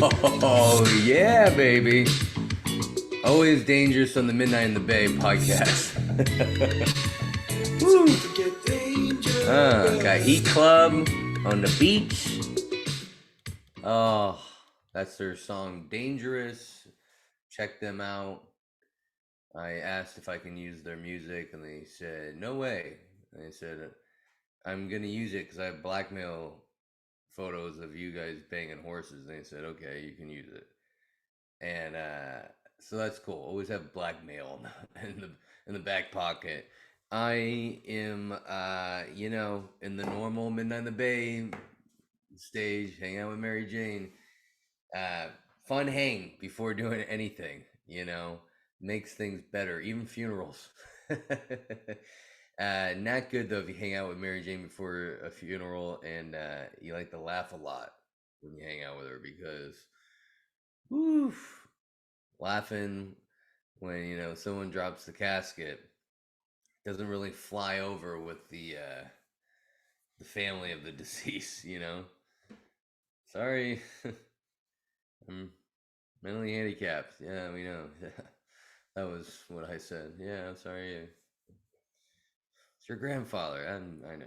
Oh, yeah, baby. Always dangerous on the Midnight in the Bay podcast. Woo. Got Heat Club on the beach. Oh, that's their song Dangerous. Check them out. I asked if I can use their music, and they said, no way. And they said, I'm going to use it because I have blackmail photos of you guys banging horses. And they said, okay, you can use it. And so that's cool. Always have blackmail in the back pocket. I am, in the normal Midnight in the Bay stage, hang out with Mary Jane. Fun hang before doing anything, makes things better, even funerals. Not good though if you hang out with Mary Jane before a funeral and you like to laugh a lot when you hang out with her because, woof, laughing when someone drops the casket doesn't really fly over with the family of the deceased. Sorry, I'm mentally handicapped. Yeah, we know. That was what I said. Yeah, I'm sorry. It's your grandfather. I know.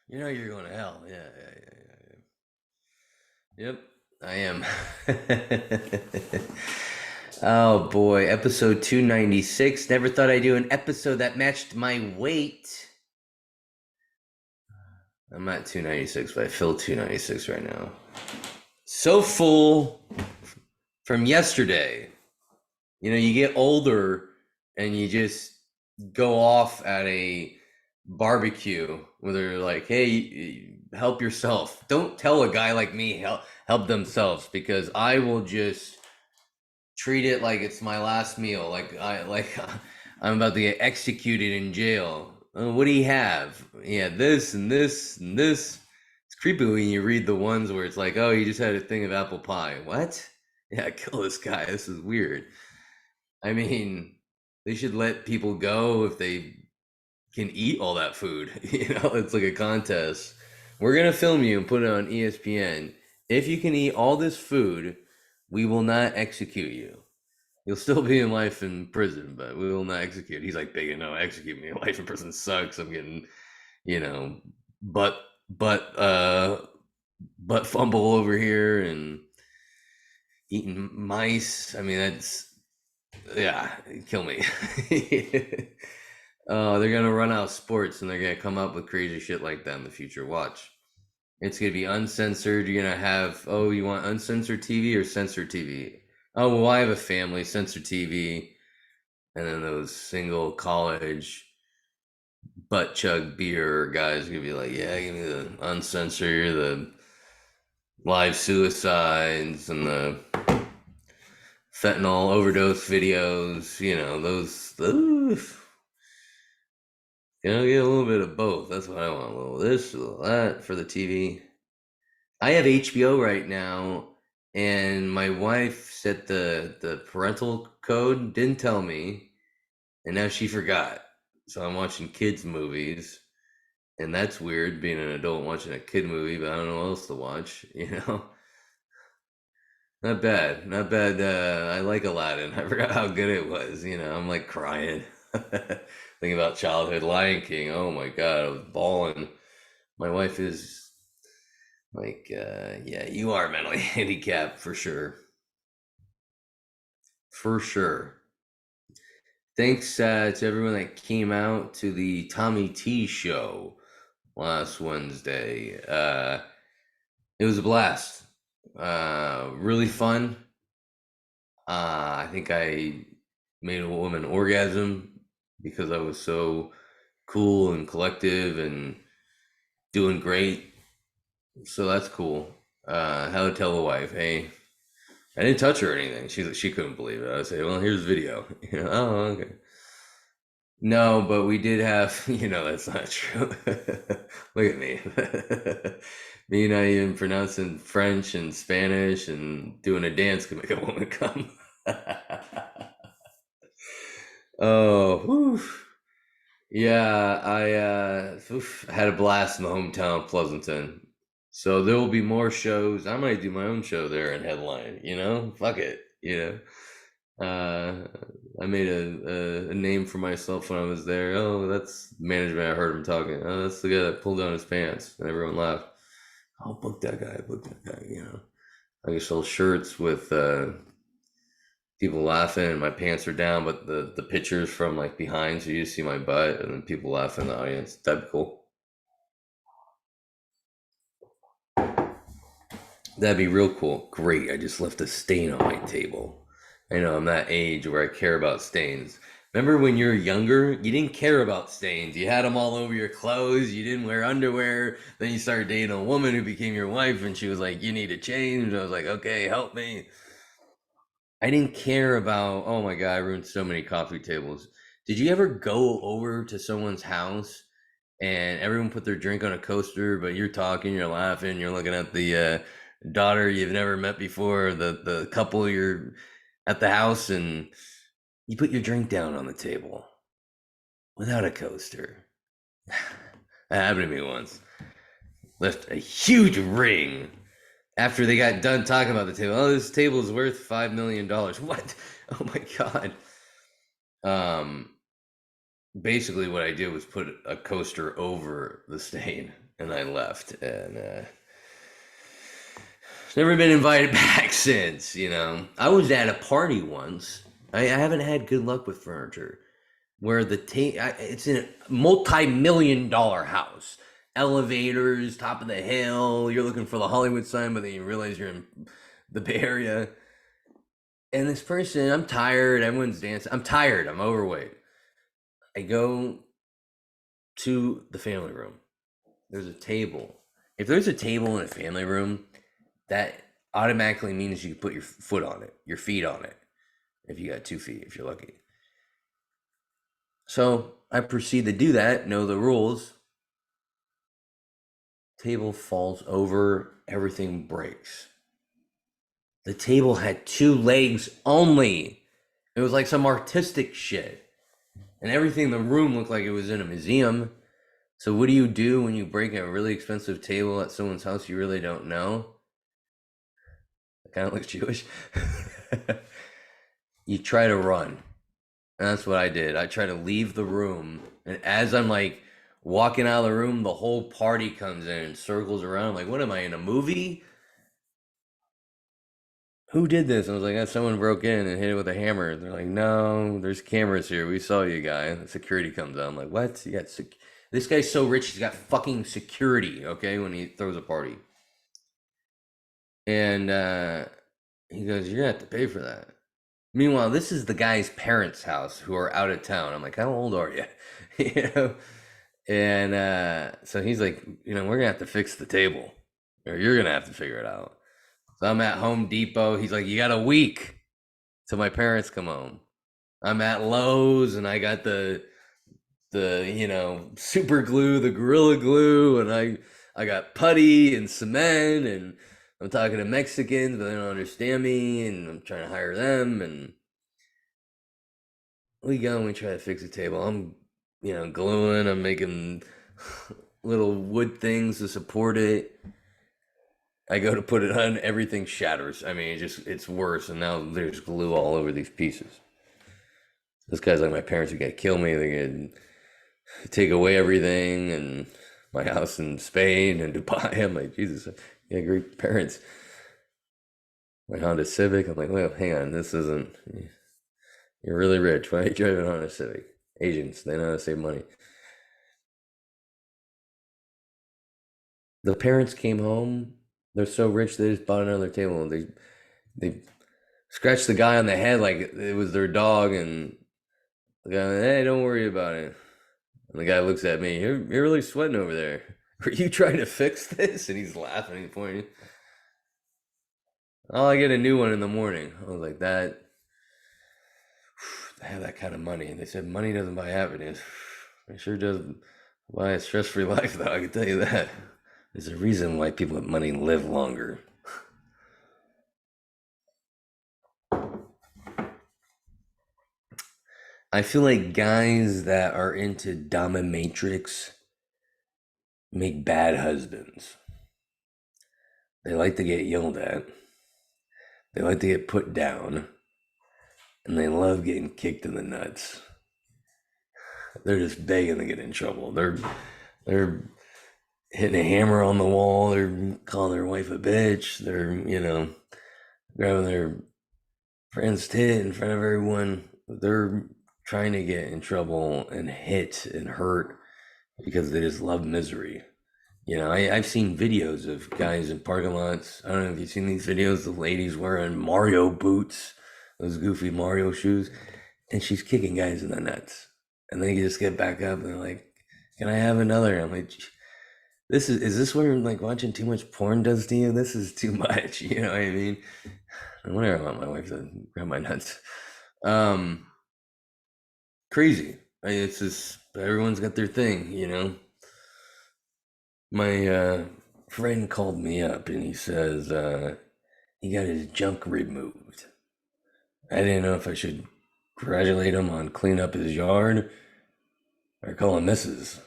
You're going to hell. Yeah, yeah. Yep, I am. Oh boy, episode 296. Never thought I'd do an episode that matched my weight. I'm at 296, but I feel 296 right now. So full from yesterday. You get older and you just go off at a barbecue where they're like, hey, help yourself. Don't tell a guy like me help themselves, because I will just treat it like it's my last meal. I'm about to get executed in jail. What do you have? Yeah, this and this and this. It's creepy when you read the ones where it's like, oh, you just had a thing of apple pie. What? Yeah, kill this guy. This is weird. I mean, they should let people go if they can eat all that food. It's like a contest. We're going to film you and put it on ESPN. If you can eat all this food, we will not execute you. You'll still be in life in prison, but we will not execute. He's like, they no, execute me. Life in prison sucks. I'm getting, butt fumble over here and eating mice. I mean, kill me. They're gonna run out of sports and they're gonna come up with crazy shit like that in the future. Watch. It's gonna be uncensored. You're gonna have, oh, you want uncensored TV or censored TV? Oh, well, I have a family, censored TV. And then those single college butt chug beer guys gonna be like, yeah, give me the uncensored, the live suicides and the fentanyl overdose videos, those. Get a little bit of both. That's what I want. A little this, a little that for the TV. I have HBO right now, and my wife set the parental code, didn't tell me, and now she forgot. So I'm watching kids movies, and that's weird being an adult watching a kid movie, but I don't know what else to watch, Not bad, not bad. I like Aladdin. I forgot how good it was. I'm like crying. Thinking about childhood. Lion King. Oh my God, I was bawling. My wife is like, yeah, you are mentally handicapped for sure. For sure. Thanks to everyone that came out to the Tommy T show last Wednesday. It was a blast. Really fun. I think I made a woman orgasm because I was so cool and collective and doing great. So that's cool. How to tell a wife, hey, I didn't touch her or anything. She couldn't believe it. I would say, well, here's video. Oh, okay. No, but we did have, that's not true. Look at me. Me not even pronouncing French and Spanish and doing a dance can make a woman come. Oh, whew. Yeah, I had a blast in the hometown of Pleasanton. So there will be more shows. I might do my own show there and headline. Fuck it. I made a name for myself when I was there. Oh, that's management. I heard him talking. Oh, that's the guy that pulled down his pants, and everyone laughed. Oh, book that guy. Book that guy. I can sell shirts with people laughing, and my pants are down, but the pictures from like behind, so you see my butt, and then people laugh in the audience. That'd be cool. That'd be real cool. Great. I just left a stain on my table. I know I'm that age where I care about stains. Remember when you were younger, you didn't care about stains. You had them all over your clothes. You didn't wear underwear. Then you started dating a woman who became your wife, and she was like, "You need to change." And I was like, "Okay, help me." I didn't care about. Oh my god, I ruined so many coffee tables. Did you ever go over to someone's house and everyone put their drink on a coaster, but you're talking, you're laughing, you're looking at the daughter you've never met before, the couple you're at the house, and you put your drink down on the table without a coaster. That happened to me once. Left a huge ring after they got done talking about the table. Oh, this table is worth $5 million. What? Oh my god. Um, Basically, what I did was put a coaster over the stain, and I left, and never been invited back since. I was at a party once. I haven't had good luck with furniture where it's in a multi-million-dollar house, elevators, top of the hill. You're looking for the Hollywood sign, but then you realize you're in the Bay Area. And this person, I'm tired. Everyone's dancing. I'm tired. I'm overweight. I go to the family room. There's a table. If there's a table in a family room, that automatically means you can put your foot on it, your feet on it, if you got 2 feet, if you're lucky. So I proceed to do that, know the rules. Table falls over, everything breaks. The table had 2 legs only. It was like some artistic shit. And everything in the room looked like it was in a museum. So what do you do when you break a really expensive table at someone's house you really don't know? It kind of looks Jewish. You try to run. And that's what I did. I try to leave the room. And as I'm like walking out of the room, the whole party comes in and circles around. I'm like, what am I in a movie? Who did this? I was like, someone broke in and hit it with a hammer. They're like, no, there's cameras here. We saw you, guy. The security comes out. I'm like, what? This guy's so rich, he's got fucking security, okay, when he throws a party. And he goes, you're going to have to pay for that. Meanwhile, this is the guy's parents' house who are out of town. I'm like, how old are you? you know? And so he's like, we're gonna have to fix the table, or you're gonna have to figure it out. So I'm at Home Depot. He's like, you got a week till my parents come home. I'm at Lowe's, and I got the super glue, the Gorilla Glue, and I got putty and cement, and I'm talking to Mexicans, but they don't understand me, and I'm trying to hire them, and we go and we try to fix a table. I'm, gluing. I'm making little wood things to support it. I go to put it on, everything shatters. I mean, it's worse. And now there's glue all over these pieces. This guy's like, my parents are gonna kill me. They're gonna take away everything, and my house in Spain and Dubai. I'm like, Jesus, yeah, great parents. My Honda Civic. I'm like, well, hang on, this isn't. You're really rich. Why are you driving a Honda Civic? Asians, they know how to save money. The parents came home. They're so rich they just bought another table. They scratched the guy on the head like it was their dog, and the guy, hey, don't worry about it. And the guy looks at me. You're really sweating over there. Are you trying to fix this? And he's laughing. He's pointing. Oh, I get a new one in the morning. I was like, that. I have that kind of money. And they said money doesn't buy happiness. It sure does buy a stress-free life, though. I can tell you that. There's a reason why people with money live longer. I feel like guys that are into Dominatrix make bad husbands. They like to get yelled at. They like to get put down. And they love getting kicked in the nuts. They're just begging to get in trouble. They're hitting a hammer on the wall. They're calling their wife a bitch. They're, grabbing their friend's tit in front of everyone. They're trying to get in trouble and hit and hurt because they just love misery. I've seen videos of guys in parking lots. I don't know if you've seen these videos. The ladies wearing Mario boots, those goofy Mario shoes, and she's kicking guys in the nuts. And they just get back up and they're like, "Can I have another?" I'm like, is this where like watching too much porn does to you? This is too much. You know what I mean? I wonder if I want my wife to grab my nuts. Crazy. It's just everyone's got their thing. My friend called me up and he says he got his junk removed. I didn't know if I should congratulate him on cleaning up his yard or call him Mrs.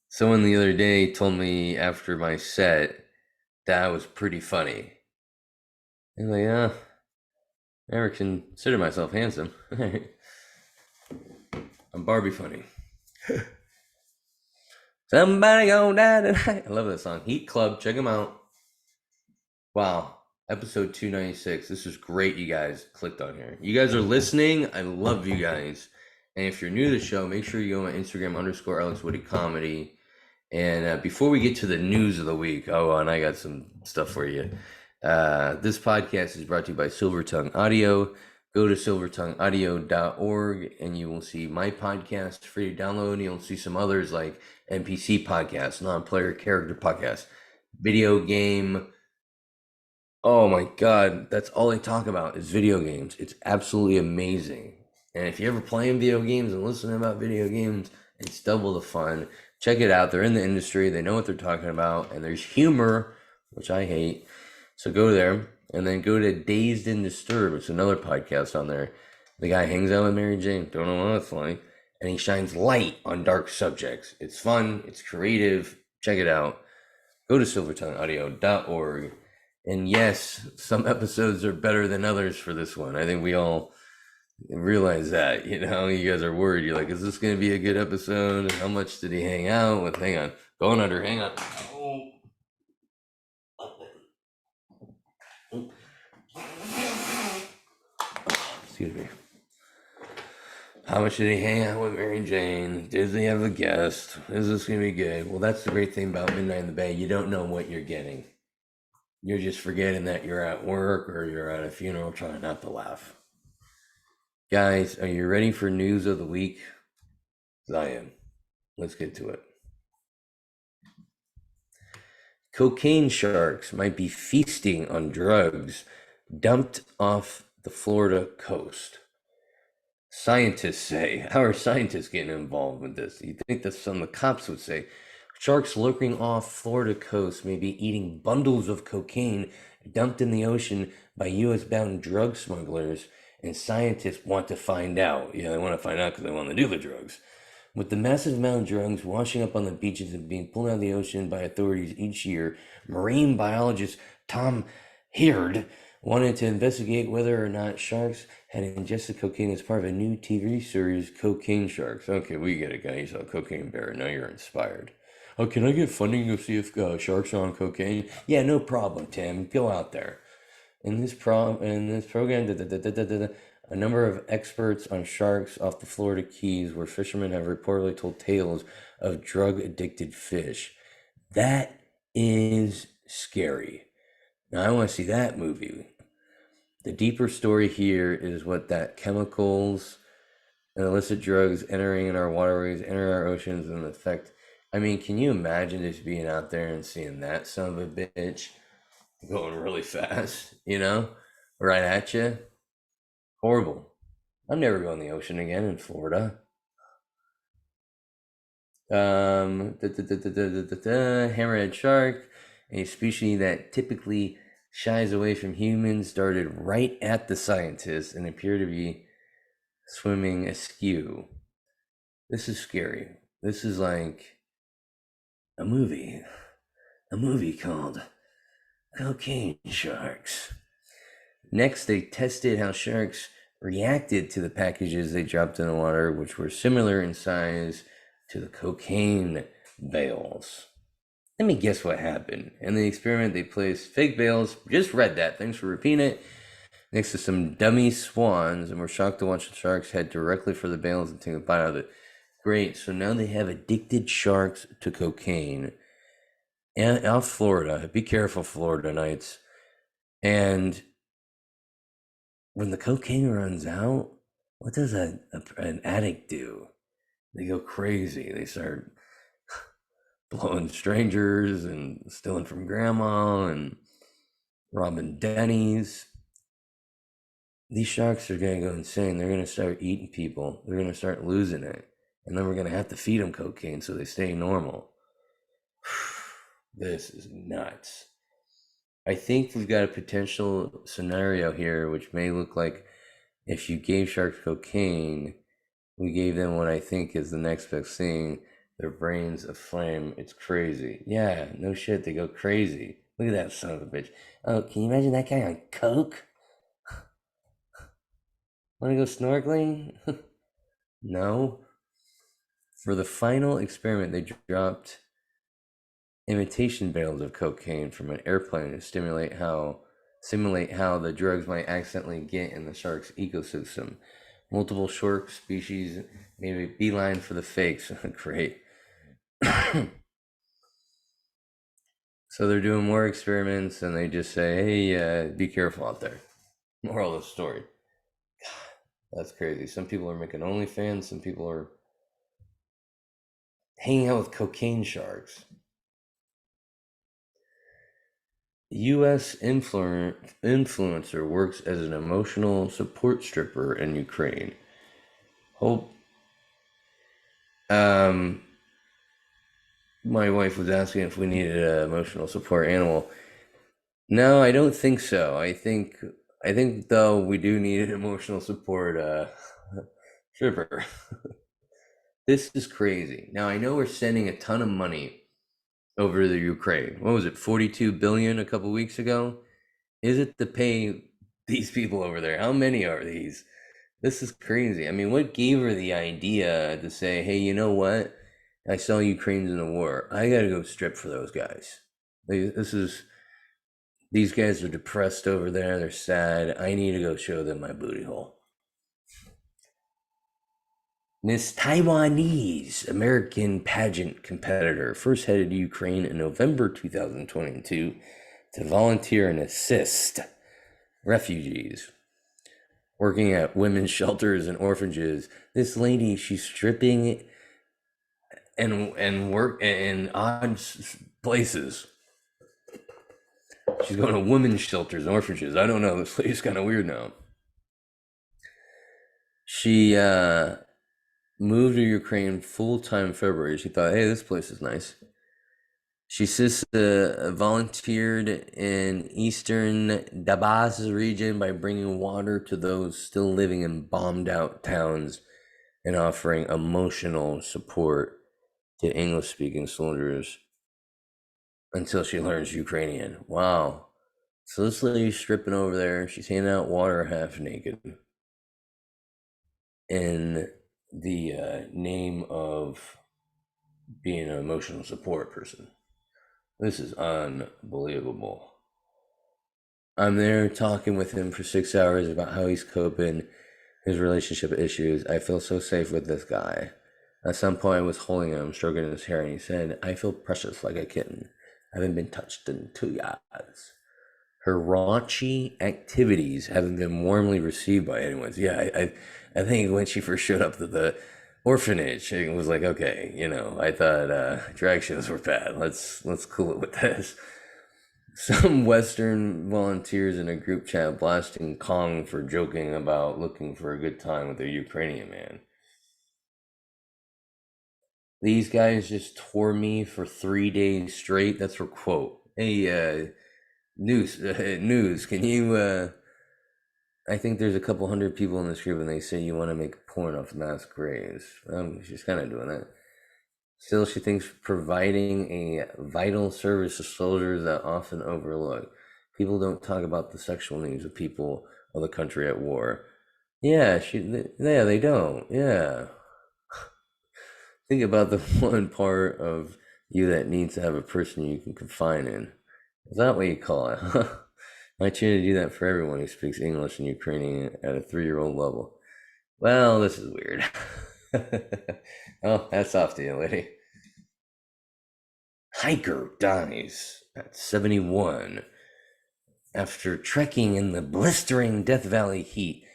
Someone the other day told me after my set that was pretty funny. I'm like, I never consider myself handsome. I'm Barbie funny. Somebody go down tonight. I love that song. Heat Club, check them out. Wow, episode 296. This is great, you guys clicked on here. You guys are listening. I love you guys. And if you're new to the show, make sure you go on Instagram _AlexWoodyComedy. And before we get to the news of the week, and I got some stuff for you. This podcast is brought to you by Silvertongue Audio. Go to silvertongueaudio.org and you will see my podcast free to download. And you'll see some others like NPC podcasts, non-player character podcasts, video game. Oh my God, that's all I talk about is video games. It's absolutely amazing. And if you're ever playing video games and listening about video games, it's double the fun. Check it out. They're in the industry. They know what they're talking about. And there's humor, which I hate. So go there and then go to Dazed and Disturbed. It's another podcast on there. The guy hangs out with Mary Jane. Don't know what that's like. And he shines light on dark subjects. It's fun. It's creative. Check it out. Go to silvertongueaudio.org. And yes, some episodes are better than others for this one. I think we all realize that. You guys are worried. You're like, is this going to be a good episode? How much did he hang out with? Hang on. Going under. Hang on. Excuse me. How much did he hang out with Mary Jane? Did he have a guest? Is this going to be good? Well, that's the great thing about Midnight in the Bay. You don't know what you're getting. You're just forgetting that you're at work or you're at a funeral trying not to laugh. Guys, are you ready for news of the week? I am. Let's get to it. Cocaine sharks might be feasting on drugs dumped off the Florida coast. Scientists say, how are scientists getting involved with this? You think that some of the cops would say, sharks lurking off Florida coast may be eating bundles of cocaine dumped in the ocean by U.S.-bound drug smugglers, and scientists want to find out. Yeah, they want to find out because they want to do the drugs. With the massive amount of drugs washing up on the beaches and being pulled out of the ocean by authorities each year, marine biologist Tom Heard wanted to investigate whether or not sharks had ingested cocaine as part of a new TV series, Cocaine Sharks. Okay, we get it, guys. You saw Cocaine Bear. Now you're inspired. Oh, can I get funding to see if sharks are on cocaine? Yeah, no problem, Tim. Go out there. In this program, a number of experts on sharks off the Florida Keys, where fishermen have reportedly told tales of drug-addicted fish. That is scary. Now, I want to see that movie. The deeper story here is what that chemicals and illicit drugs entering in our waterways, entering our oceans, and the effect. I mean, can you imagine just being out there and seeing that son of a bitch going really fast, right at you? Horrible. I'm never going to the ocean again in Florida. Hammerhead shark, a species that typically shies away from humans, darted right at the scientists and appeared to be swimming askew. This is scary. This is like a movie, a movie called Cocaine Sharks. Next, they tested how sharks reacted to the packages they dropped in the water, which were similar in size to the cocaine bales. Let me guess what happened. In the experiment, they placed fake bales, just read that, thanks for repeating it, next to some dummy swans, and were shocked to watch the sharks head directly for the bales and take a bite out of it. Great, so now they have addicted sharks to cocaine. And off Florida, be careful, Florida nights. And when the cocaine runs out, what does an addict do? They go crazy. They start blowing strangers and stealing from grandma and robbing Denny's. These sharks are going to go insane. They're going to start eating people. They're going to start losing it. And then we're going to have to feed them cocaine so they stay normal. This is nuts. I think we've got a potential scenario here which may look like if you gave sharks cocaine, we gave them what I think is the next best thing, their brains aflame. It's crazy. Yeah, no shit, they go crazy. Look at that son of a bitch. Oh, can you imagine that guy on coke? Want to go snorkeling? No. For the final experiment, they dropped imitation bales of cocaine from an airplane to simulate how the drugs might accidentally get in the shark's ecosystem. Multiple shark species made a beeline for the fakes. Great. So they're doing more experiments and they just say, hey, be careful out there. Moral of the story. God, that's crazy. Some people are making OnlyFans, some people are hanging out with cocaine sharks. U.S. influencer works as an emotional support stripper in Ukraine. Hope. My wife was asking if we needed an emotional support animal. No, I don't think so. I think though we do need an emotional support stripper. This is crazy. Now I know we're sending a ton of money over to the Ukraine. What was it, 42 billion a couple weeks ago? Is it to pay these people over there? How many are these? This is crazy. I mean, what gave her the idea to say, hey, you know what? I saw Ukrainians in the war. I got to go strip for those guys. These guys are depressed over there. They're sad. I need to go show them my booty hole. This Taiwanese American pageant competitor first headed to Ukraine in November 2022 to volunteer and assist refugees working at women's shelters and orphanages. This lady, she's stripping and work in odd places. She's going to women's shelters and orphanages. I don't know. This lady's kind of weird now. She moved to Ukraine full-time in February. She thought, hey, this place is nice. She says volunteered in eastern Donbass region by bringing water to those still living in bombed-out towns and offering emotional support to English-speaking soldiers until she learns Ukrainian. Wow. So this lady's stripping over there. She's handing out water half naked in the name of being an emotional support person. This is unbelievable. I'm there talking with him for 6 hours about how he's coping, his relationship issues. I feel so safe with this guy. At some point, I was holding him, stroking his hair, and he said, I feel precious like a kitten. I haven't been touched in 2 years. Her raunchy activities haven't been warmly received by anyone. Yeah, I think when she first showed up to the orphanage, it was like, okay, I thought drag shows were bad. Let's cool it with this. Some Western volunteers in a group chat blasting Kong for joking about looking for a good time with a Ukrainian man. These guys just tore me for 3 days straight. That's her quote. Hey, news, can you, I think there's a couple hundred people in this group and they say you want to make porn off mass graves. She's kind of doing that. Still, she thinks providing a vital service to soldiers that often overlooked. People don't talk about the sexual needs of people of the country at war. Yeah, yeah, they don't. Yeah. Think about the one part of you that needs to have a person you can confine in. Is that what you call it, huh? I try to do that for everyone who speaks English and Ukrainian at a 3-year-old level. Well, this is weird. Oh, that's off to you, lady. Hiker dies at 71 after trekking in the blistering Death Valley heat.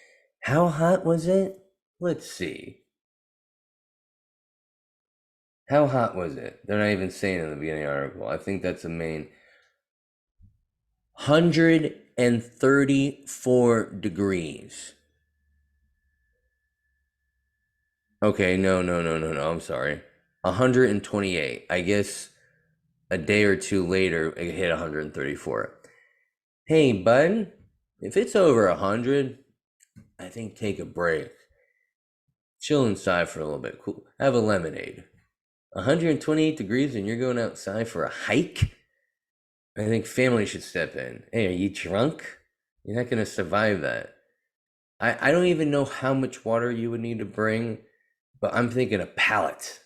How hot was it? Let's see. How hot was it? They're not even saying in the beginning of the article. I think that's the main. 134 degrees. Okay, no. I'm sorry. 128. I guess a day or two later, it hit 134. Hey, bud, if it's over 100, I think take a break. Chill inside for a little bit. Cool. Have a lemonade. 128 degrees and you're going outside for a hike? I think family should step in. Hey, are you drunk? You're not going to survive that. I don't even know how much water you would need to bring, but I'm thinking a pallet,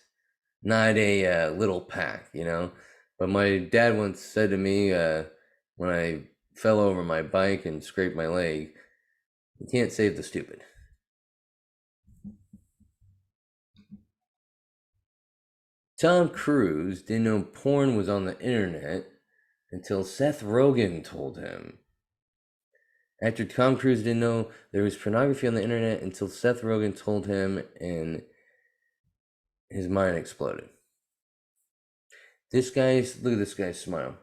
not a little pack, you know? But my dad once said to me when I fell over my bike and scraped my leg, you can't save the stupid. Tom Cruise didn't know porn was on the internet until Seth Rogen told him. After Tom Cruise didn't know there was pornography on the internet until Seth Rogen told him, and his mind exploded. Look at this guy's smile.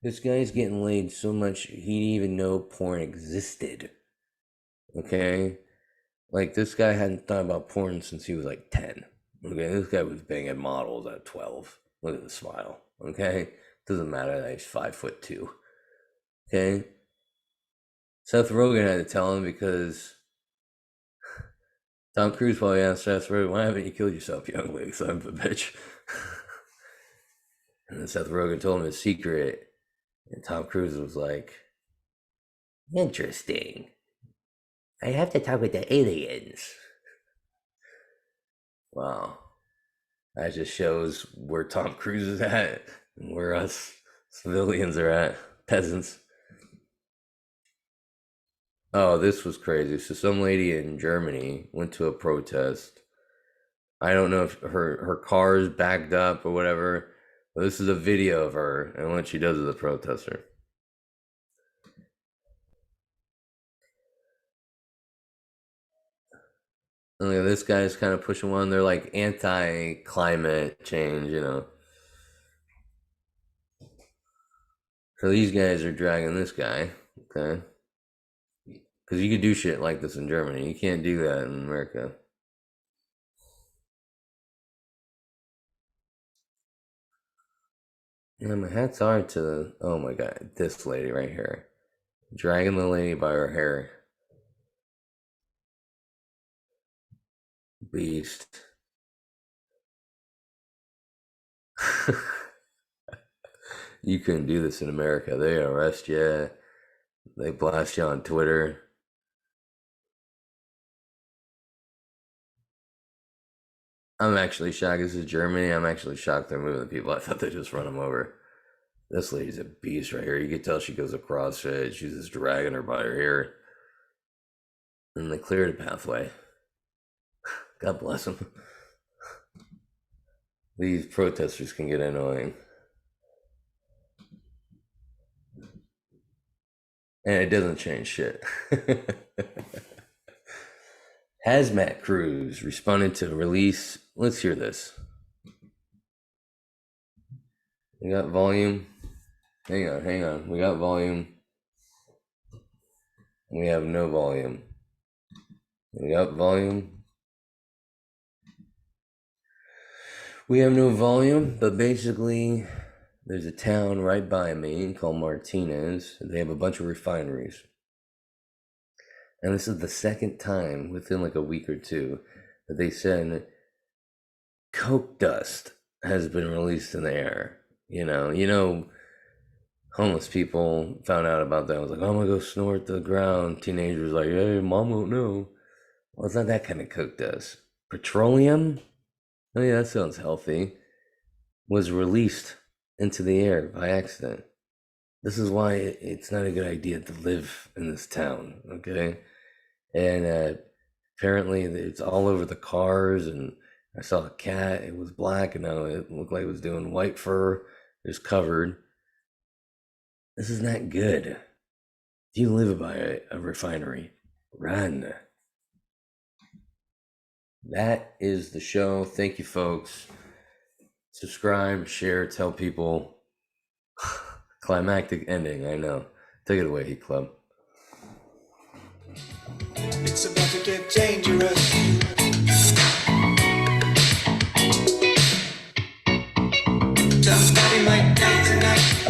This guy's getting laid so much he didn't even know porn existed. Okay? Like, this guy hadn't thought about porn since he was like 10. Okay? This guy was banging models at 12. Look at the smile. Okay? Doesn't matter that he's 5'2". Okay? Seth Rogen had to tell him because Tom Cruise probably asked Seth Rogen, why haven't you killed yourself, young lady, son of a bitch? And then Seth Rogen told him his secret. And Tom Cruise was like, interesting. I have to talk with the aliens. Wow. That just shows where Tom Cruise is at and where us civilians are at. Peasants. Oh, this was crazy. So some lady in Germany went to a protest. I don't know if her car's backed up or whatever. But this is a video of her and what she does as a protester. And this guy's kind of pushing one. They're like anti-climate change, you know. So these guys are dragging this guy, okay? Because you could do shit like this in Germany. You can't do that in America. Yeah, my hats are to oh my god, this lady right here. Dragging the lady by her hair. Beast. You couldn't do this in America. They arrest you. They blast you on Twitter. I'm actually shocked. This is Germany. I'm actually shocked they're moving the people. I thought they just run them over. This lady's a beast right here. You can tell she goes a CrossFit. She's just dragging her by her hair. And they cleared a pathway. God bless them. These protesters can get annoying. And it doesn't change shit. Hazmat crews responded to release. Let's hear this. We got volume. Hang on. We got volume. We have no volume. We got volume. We have no volume, but basically, there's a town right by me called Martinez. They have a bunch of refineries. And this is the second time within like a week or two that they send coke dust has been released in the air. Homeless people found out about that. I was like, oh, I'm gonna go snort the ground. Teenagers like, hey, mom won't know. Well, it's not that kind of coke does. Petroleum? Oh yeah, that sounds healthy. Was released into the air by accident. This is why it's not a good idea to live in this town, okay? And apparently it's all over the cars, and I saw a cat. It was black, and now it looked like it was doing white fur. It was covered. This is not good. If you live by a refinery, run. That is the show. Thank you, folks. Subscribe, share, tell people. Climactic ending, I know. Take it away, Heat Club. It's about to get dangerous. Somebody might die tonight.